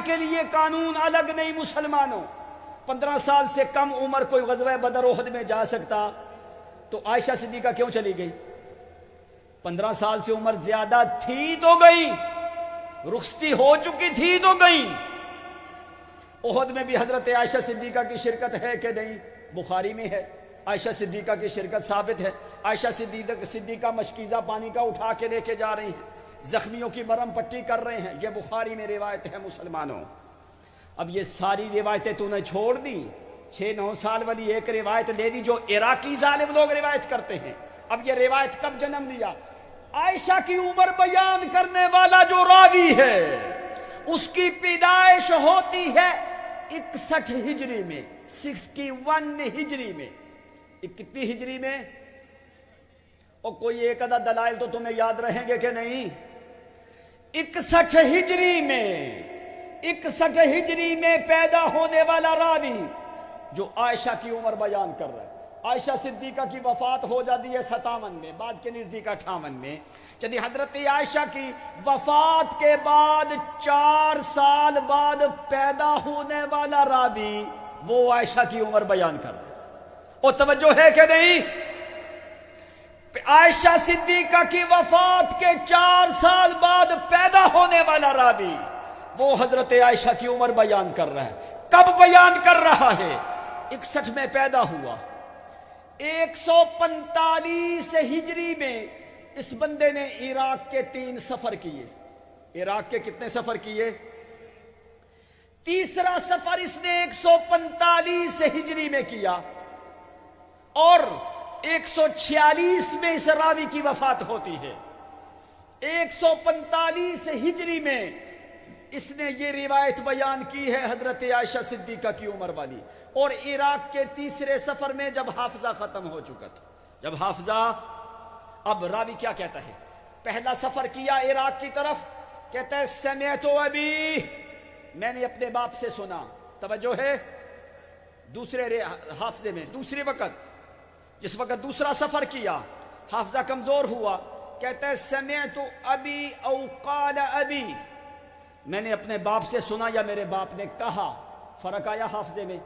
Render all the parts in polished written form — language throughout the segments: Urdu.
کے لیے قانون الگ نہیں مسلمانوں. 15 سال سے کم عمر کوئی غزوہ بدر احد میں جا سکتا تو عائشہ صدیقہ کیوں چلی گئی؟ 15 سال سے عمر زیادہ تھی تو گئی, رخصتی ہو چکی تھی تو گئی. احد میں بھی حضرت عائشہ صدیقہ کی شرکت ہے کہ نہیں؟ بخاری میں ہے, عائشہ صدیقہ کی شرکت ثابت ہے. عائشہ صدیقہ مشکیزہ پانی کا اٹھا کے لے کے جا رہی ہیں, زخمیوں کی مرہم پٹی کر رہے ہیں, یہ بخاری میں روایت ہے مسلمانوں. اب یہ ساری روایتیں تو نے چھوڑ دی, 6-9 سال والی ایک روایت لے دی جو عراقی ظالم لوگ روایت کرتے ہیں. اب یہ روایت کب جنم لیا؟ عائشہ کی عمر بیان کرنے والا جو راوی ہے اس کی پیدائش ہوتی ہے 61 ہجری میں, 61 ہجری میں. کتنی ہجری میں؟ اور کوئی ایک آدھا دلائل تو تمہیں یاد رہیں گے کہ نہیں؟ 61 ہجری میں, 61 ہجری میں پیدا ہونے والا راوی جو عائشہ کی عمر بیان کر رہا ہے. عائشہ صدیقہ کی وفات ہو جاتی ہے 57 میں, بعد کے نزدیک 58 میں. یعنی حضرت عائشہ کی وفات کے بعد 4 سال بعد پیدا ہونے والا راوی وہ عائشہ کی عمر بیان کر رہا ہے. اور توجہ ہے کہ نہیں؟ عائشہ صدیقہ کی وفات کے 4 سال بعد پیدا ہونے والا راوی وہ حضرت عائشہ کی عمر بیان کر رہا ہے. کب بیان کر رہا ہے؟ 61 میں پیدا ہوا, 145 ہجری میں اس بندے نے عراق کے 3 سفر کیے. عراق کے کتنے سفر کیے؟ تیسرا سفر اس نے 145 ہجری میں کیا, اور 146 میں اس راوی کی وفات ہوتی ہے. 145 ہجری میں اس نے یہ روایت بیان کی ہے حضرت عائشہ صدیقہ کی عمر والی. اور عراق کے تیسرے سفر میں جب حافظہ ختم ہو چکا تھا, جب حافظہ, اب راوی کیا کہتا ہے؟ پہلا سفر کیا عراق کی طرف, کہتا ہے سمعت ابی, میں نے اپنے باپ سے سنا. توجہ ہے, دوسرے حافظے میں دوسرے وقت, جس وقت دوسرا سفر کیا حافظہ کمزور ہوا, کہتا ہے سمعت ابی او قال ابی, میں نے اپنے باپ سے سنا یا میرے باپ نے کہا. فرق آیا حافظے میں.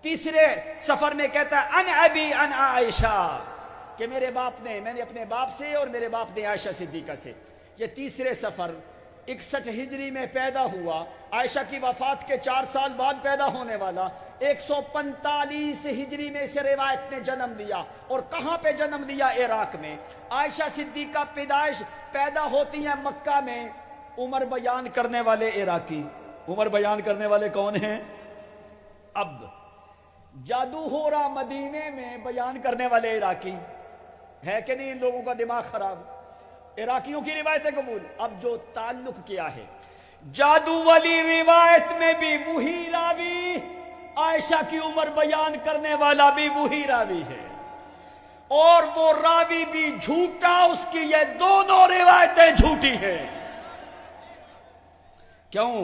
تیسرے سفر میں کہتا ہے ان ابی ان عائشہ, کہ میرے باپ نے, میں نے اپنے باپ سے اور میرے باپ نے عائشہ صدیقہ سے. یہ تیسرے سفر 61 ہجری میں پیدا ہوا, عائشہ کی وفات کے 4 سال بعد پیدا ہونے والا. 145 ہجری میں اس روایت نے جنم لیا. اور کہاں پہ جنم لیا؟ عراق میں. عائشہ صدیقہ پیدا ہوتی ہیں مکہ میں. عمر بیان کرنے والے عراقی. عمر بیان کرنے والے کون ہیں؟ اب جادو ہو رہا مدینے میں, بیان کرنے والے عراقی ہے کہ نہیں؟ ان لوگوں کا دماغ خراب, عراقیوں کی روایتیں قبول. اب جو تعلق کیا ہے, جادو والی روایت میں بھی وہی راوی, عائشہ کی عمر بیان کرنے والا بھی وہی راوی ہے, اور وہ راوی بھی جھوٹا. اس کی یہ دونوں روایتیں جھوٹی ہیں. کیوں؟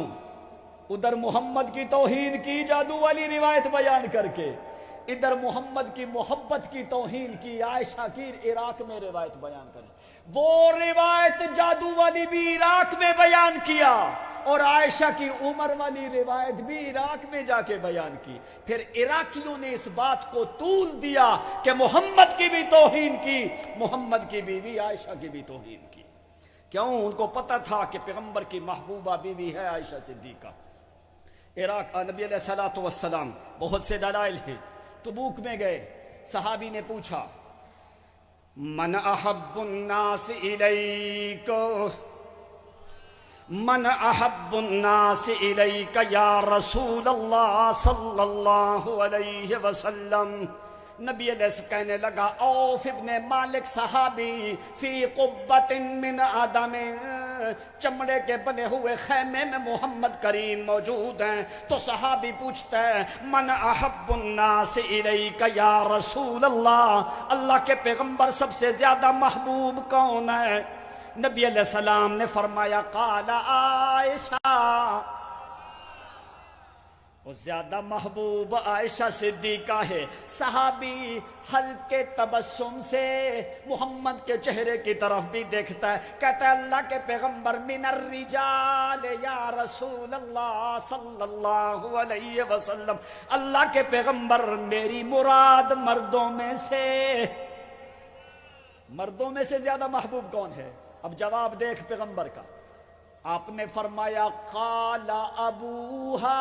ادھر محمد کی توہین کی جادو والی روایت بیان کر کے, ادھر محمد کی محبت کی توہین کی عائشہ کی عراق میں روایت بیان کر. وہ روایت جادو والی بھی عراق میں بیان کیا, اور عائشہ کی عمر والی روایت بھی عراق میں جا کے بیان کی. پھر عراقیوں نے اس بات کو طول دیا کہ محمد کی بھی توہین کی, محمد کی بیوی عائشہ کی بھی توہین کی. کیوں؟ ان کو پتہ تھا کہ پیغمبر کی محبوبہ بیوی ہے عائشہ صدیقہ. عراق نبی علیہ الصلوۃ والسلام, بہت سے دلائل ہیں. تبوک میں گئے, صحابی نے پوچھا من احب الناس الیک, من احب الناس الیک یا رسول اللہ صلی اللہ علیہ وسلم. نبی علیہ السلام کہنے لگا عوف ابن مالک صحابی فی قبۃ من آدم, چمڑے کے بنے ہوئے خیمے میں محمد کریم موجود ہیں. تو صحابی پوچھتا ہے من احب الناس الیک یا رسول اللہ, اللہ کے پیغمبر سب سے زیادہ محبوب کون ہے؟ نبی علیہ السلام نے فرمایا قال عائشہ. وہ زیادہ محبوب عائشہ صدیقہ ہے. صحابی ہلکے تبسم سے محمد کے چہرے کی طرف بھی دیکھتا ہے, کہتا ہے اللہ کے پیغمبر من الرجال یا رسول اللہ صلی اللہ علیہ وسلم, اللہ کے پیغمبر میری مراد مردوں میں سے زیادہ محبوب کون ہے؟ اب جواب دیکھ پیغمبر کا. آپ نے فرمایا قال ابوہا,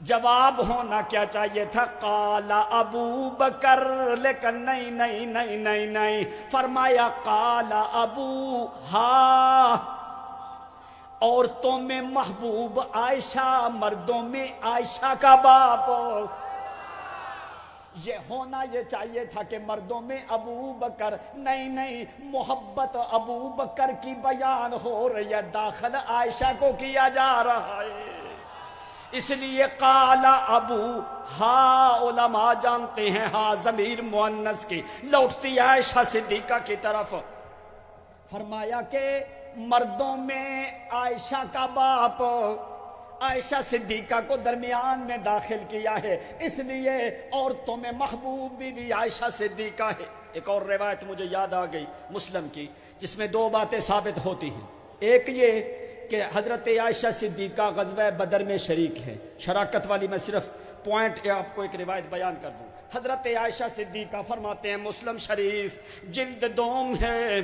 جواب ہونا کیا چاہیے تھا قال ابو بکر, لیکن نہیں, فرمایا قال ابوہا, عورتوں میں محبوب عائشہ, مردوں میں عائشہ کا باپ. یہ ہونا یہ چاہیے تھا کہ مردوں میں ابو بکر, نہیں, محبت ابو بکر کی بیان ہو رہی ہے, داخل عائشہ کو کیا جا رہا ہے, اس لیے قال ابو ہا. علماء جانتے ہیں ہاں ضمیر مؤنث کی لوٹتی ہے عائشہ صدیقہ کی طرف. فرمایا کہ مردوں میں عائشہ کا باپ عائشہ صدیقہ کو درمیان میں داخل کیا ہے, اس لیے عورتوں میں محبوب بھی عائشہ صدیقہ ہے. ایک اور روایت مجھے یاد آ گئی مسلم کی, جس میں دو باتیں ثابت ہوتی ہیں. ایک یہ کہ حضرت عائشہ صدیقہ غزوہ بدر میں شریک ہیں, شراکت والی. میں صرف پوائنٹ آپ کو ایک روایت بیان کر دوں. حضرت عائشہ صدیقہ فرماتے ہیں, مسلم شریف جلد دوم ہے,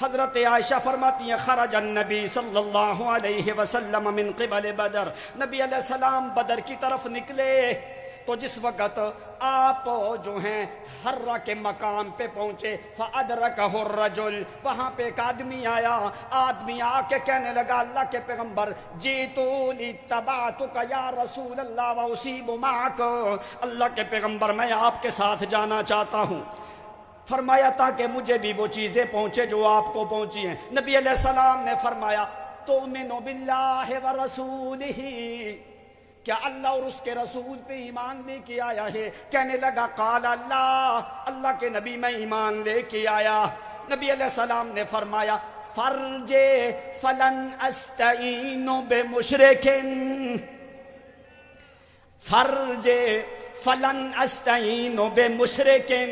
حضرت عائشہ فرماتی ہیں خرج النبی صلی اللہ علیہ وسلم من قبل بدر, نبی علیہ السلام بدر کی طرف نکلے تو جس وقت آپ جو ہیں حرہ کے مقام پہ پہنچے, فَأَدْرَكَهُ الرَّجُلُ, وہاں پہ ایک آدمی آیا. آدمی آ کے کہنے لگا اللہ کے پیغمبر جِئْتُ لِاتَّبَعْتُكَ یا رسول اللہ وَأُصِيبُ مَعَكَ, اللہ کے پیغمبر میں آپ کے ساتھ جانا چاہتا ہوں. فرمایا تاکہ مجھے بھی وہ چیزیں پہنچے جو آپ کو پہنچی ہیں. نبی علیہ السلام نے فرمایا تُؤْمِنُ بِاللَّهِ وَرَسُولِهِ, کیا اللہ اور اس کے رسول پہ ایمان لے کے آیا ہے؟ کہنے لگا قال اللہ, اللہ کے نبی میں ایمان لے کے آیا. نبی علیہ السلام نے فرمایا فرجے فلن استعین بمشرکن, فرجے فلن استعین بمشرکن,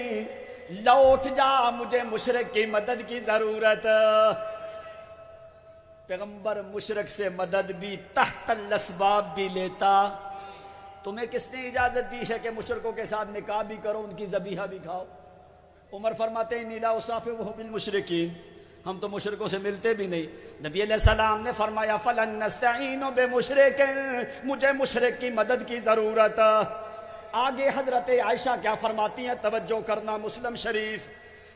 لوٹ جا مجھے مشرک کی مدد کی ضرورت. پیغمبر مشرک سے مدد بھی تحت الاسباب بھی لیتا. تمہیں کس نے اجازت دی ہے کہ مشرکوں کے ساتھ نکاح بھی کرو, ان کی ذبیحہ بھی کھاؤ؟ عمر فرماتے ہیں لا اصافحہ بالمشرکین, ہم تو مشرکوں سے ملتے بھی نہیں. نبی علیہ السلام نے فرمایا فلن نستعین بمشرک, مجھے مشرک کی مدد کی ضرورت. آگے حضرت عائشہ کیا فرماتی ہیں, توجہ کرنا, مسلم شریف.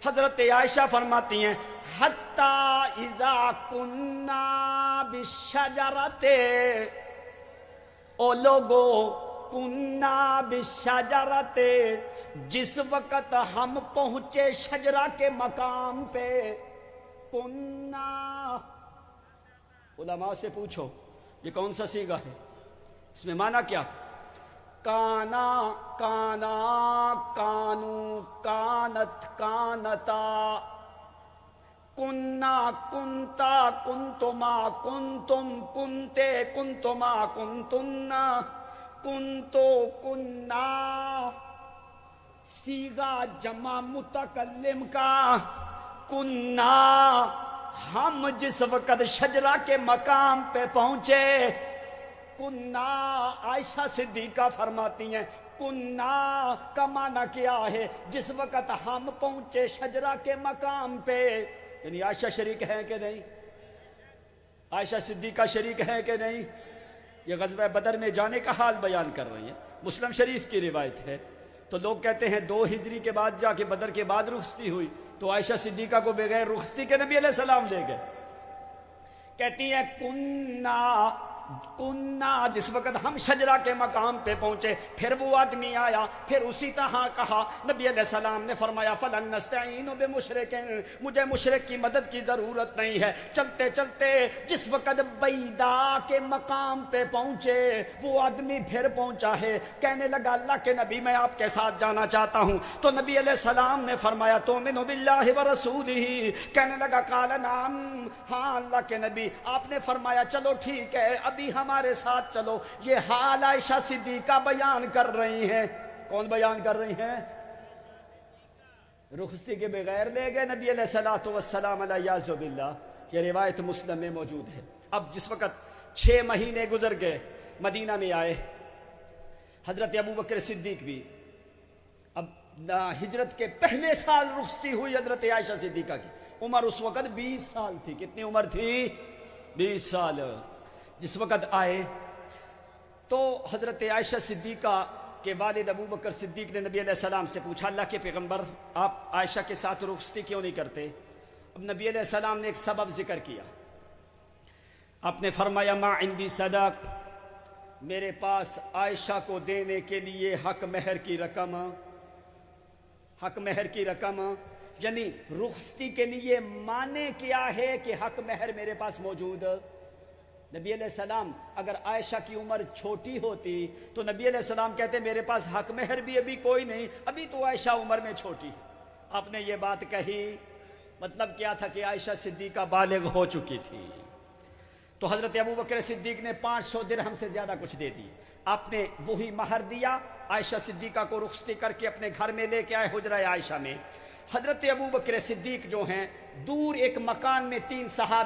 حضرت عائشہ فرماتی ہیں حتی اذا کننا بالشجرۃ, او لوگو کننا بالشجرۃ, جس وقت ہم پہنچے شجرہ کے مقام پہ. کننا, علماء سے پوچھو یہ کون سا صیغہ ہے, اس میں معنی کیا تھا؟ کانا, کانا, کانو, کانت, کانتا, کننا, کنتا, کنتما, کنتم, کنتے, کنتما, کنتنا, کنتو, کننا. صیغہ جمع متکلم کا کننا. ہم جس وقت شجرہ کے مقام پہ پہنچے, کننا, عائشہ صدیقہ فرماتی ہیں کننا کا معنی کیا ہے, جس وقت ہم پہنچے شجرہ کے مقام پہ. یعنی عائشہ شریک ہے کہ نہیں, عائشہ صدیقہ شریک ہے کہ نہیں؟ یہ غزوہ بدر میں جانے کا حال بیان کر رہی ہیں, مسلم شریف کی روایت ہے. تو لوگ کہتے ہیں 2 ہجری کے بعد جا کے بدر کے بعد رخصتی ہوئی, تو عائشہ صدیقہ کو بغیر رخصتی کے نبی علیہ السلام لے گئے. کہتی ہیں کننا, کننا, جس وقت ہم شجرہ کے مقام پہ پہنچے. پھر وہ آدمی آیا, پھر اسی طرح کہا. نبی علیہ السلام نے فرمایا فلن نستعین بمشرکین, مجھے مشرک کی مدد کی ضرورت نہیں ہے. چلتے چلتے جس وقت بیدا کے مقام پہ پہنچے, وہ آدمی پھر پہنچا ہے, کہنے لگا اللہ کے نبی میں آپ کے ساتھ جانا چاہتا ہوں. تو نبی علیہ السلام نے فرمایا تؤمن باللہ ورسولہ, کہنے لگا قال نعم, ہاں اللہ کے نبی، آپ نے فرمایا چلو ٹھیک ہے ابھی ہمارے ساتھ چلو۔ یہ حال عائشہ صدیقہ بیان کر رہی ہیں۔ کون بیان کر رہی ہیں؟ رخصتی کے بغیر لے گئے نبی علیہ الصلوۃ والسلام علیہ باللہ۔ یہ روایت مسلم میں موجود ہے۔ اب جس وقت 6 مہینے گزر گئے، مدینہ میں آئے حضرت ابوبکر صدیق بھی۔ اب ہجرت کے پہلے سال رخصتی ہوئی حضرت عائشہ صدیقہ کی، عمر اس وقت 20 سال تھی۔ کتنی عمر تھی؟ 20 سال۔ جس وقت آئے تو حضرت عائشہ صدیقہ کے والد ابوبکر صدیق نے نبی علیہ السلام سے پوچھا، اللہ کے پیغمبر آپ عائشہ کے ساتھ رخصتی کیوں نہیں کرتے؟ اب نبی علیہ السلام نے ایک سبب ذکر کیا۔ آپ نے فرمایا ما عندی صدق، میرے پاس عائشہ کو دینے کے لیے حق مہر کی رقم، حق مہر کی رقم یعنی رخصتی کے لیے معنی کیا ہے کہ حق مہر میرے پاس موجود۔ نبی علیہ السلام اگر عائشہ کی عمر چھوٹی ہوتی تو نبی علیہ السلام کہتے میرے پاس حق مہر بھی ابھی کوئی نہیں، ابھی تو عائشہ عمر میں چھوٹی۔ آپ نے یہ بات کہی، مطلب کیا تھا کہ عائشہ صدیقہ بالغ ہو چکی تھی۔ تو حضرت ابوبکر صدیق نے 500 درہم سے زیادہ کچھ دے دی۔ آپ نے وہی مہر دیا، عائشہ صدیقہ کو رخصتی کر کے اپنے گھر میں لے کے آئے حجرہ عائشہ میں۔ حضرت ابوبکر صدیق جو ہیں دور ایک مکان میں 3 صحابہ